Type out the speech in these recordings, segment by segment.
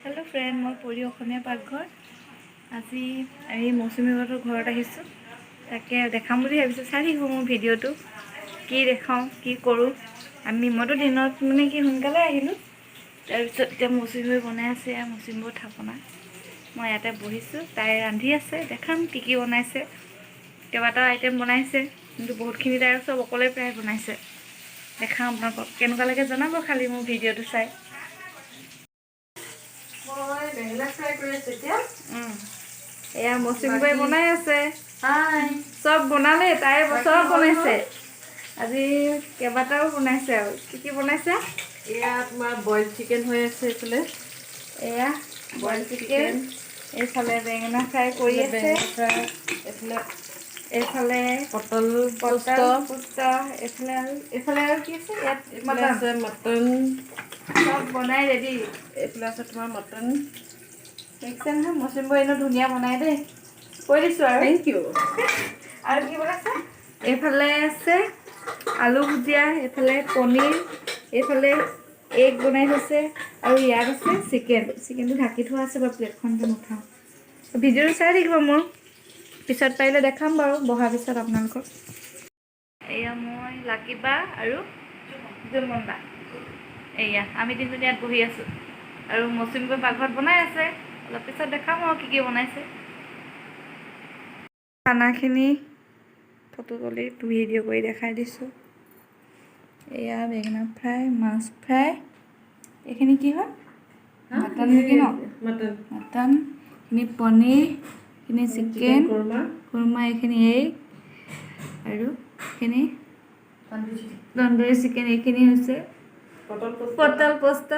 hello friend मैं परी अসমীয়া पाकघर আজি আমি মৌচুমীহঁতৰ ঘৰত আহিছোঁ তাকে দেখাম বুলি ভাবিছোঁ চাই থাকিব মোৰ ভিডিঅ'টো কি দেখাওঁ কি কৰোঁ মইতো দিনত মানে কি সোনকালে আহিলোঁ তাৰপিছত এতিয়া মৌচুমী বনাই আছে মৌচুমীৰ থাপনা মই ইয়াতে বহিছোঁ তাই ৰান্ধি আছে দেখাম কি কি বনাইছে কেইবাটাও আইটেম বনাইছে কিন্তু বহুতখিনি তাই চব অকলে প্ৰায় বনাইছে দেখাম আপোনালোকক কেনেকুৱা লাগে জনাব খালি মোৰ ভিডিঅ'টো চাই এয়া মৌচুমীবাই বনাই আছে চব বনালে তাই চব বনাইছে আজি কেইবাটাও বনাইছে আৰু কি বনাইছে এয়া তোমাৰ বইল চিকেন হৈ আছে এইফালে এয়া বইল চিকেন এইফালে বেঙেনা ফ্ৰাই কৰি আছে এইফালে পটল পুষ্ট এইফালে আৰু কি আছে ইয়াত মটন চব বনাই ৰেডি এইফালে আছে তোমাৰ মটন দেখিছে নহয় মৌচুমীবাই এনেও ধুনীয়া বনাই দেই কৈ দিছোঁ আৰু থেংক ইউ আৰু কি বনাইছে এইফালে আছে আলু ভুজিয়া এইফালে পনীৰ এইফালে এগ বনাই থৈছে আৰু ইয়াত আছে চিকেনটো ঢাকি থোৱা আছে বাৰু প্লেটখনতে নুঠাওঁ ভিডিঅ'টো চাই থাকিব মোৰ পিছত পাৰিলে দেখাম বাৰু বহাৰ পিছত আপোনালোকক এয়া মই লাকিবা আৰু জুমন বা এয়া আমি তিনিজনী ইয়াত বহি আছোঁ আৰু মৌচুমীবাই পাকঘৰত বনাই আছে অলপ পিছত দেখাম আৰু কি বনাইছে খানাখিনি ফটো তুলি ভিডিঅ' কৰি দেখাই দিছোঁ এয়া বেঙেনা ফ্ৰাই মাছ ফ্ৰাই এইখিনি কি হয় মটন নেকি ন মটন এইখিনি পনীৰ এইখিনি চিকেন কুৰ্মা এইখিনি এগ আৰু এইখিনি তন্দুৰী চিকেন এইখিনি হৈছে পটল পোস্ত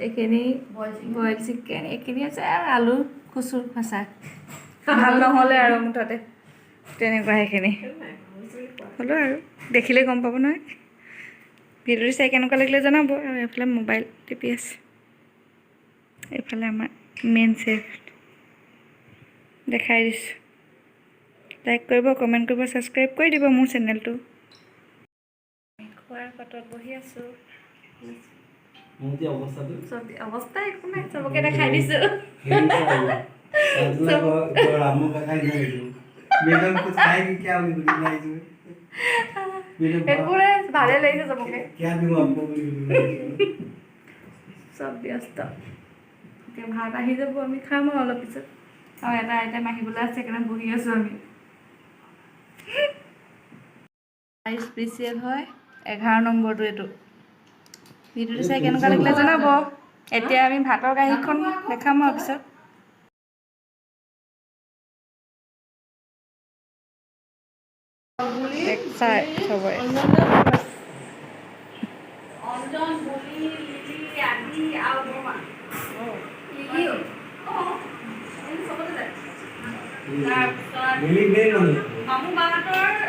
এইখিনি বইল চিকেন এইখিনি হৈছে আৰু আলু কচুৰ খচা ভাল নহ'লে আৰু মুঠতে তেনেকুৱা সেইখিনি হ'লেও আৰু দেখিলে গম পাব নহয় ভিডিঅ'টো চাই কেনেকুৱা লাগিলে জনাব আৰু এইফালে মোবাইল টিপি আছে এইফালে আমাৰ মেইন চেফ দেখাই দিছোঁ লাইক কৰিব কমেণ্ট কৰিব ছাবস্ক্ৰাইব কৰি দিব মোৰ চেনেলটো খোৱাৰ পাতত বহি আছোঁ অৱস্থা একো নাই চবকে দেখাই দিছোঁ ভালে লাগিছে চবকে চব ব্যস্ত এতিয়া ভাত আহি যাব আমি খাম আৰু অলপ পিছত আৰু এটা আইটেম আহিবলৈ আছে সেইকাৰণে বহি আছোঁ আমি স্পেচিয়েল হয় 11 নম্বৰটো এইটো ভিডিঅ'টো চাই কেনেকুৱা লাগিলে জনাব এতিয়া আমি ভাতৰ কাঁহীখন দেখাম আৰু পিছত চাই চবৰে মামু বাহঁতৰ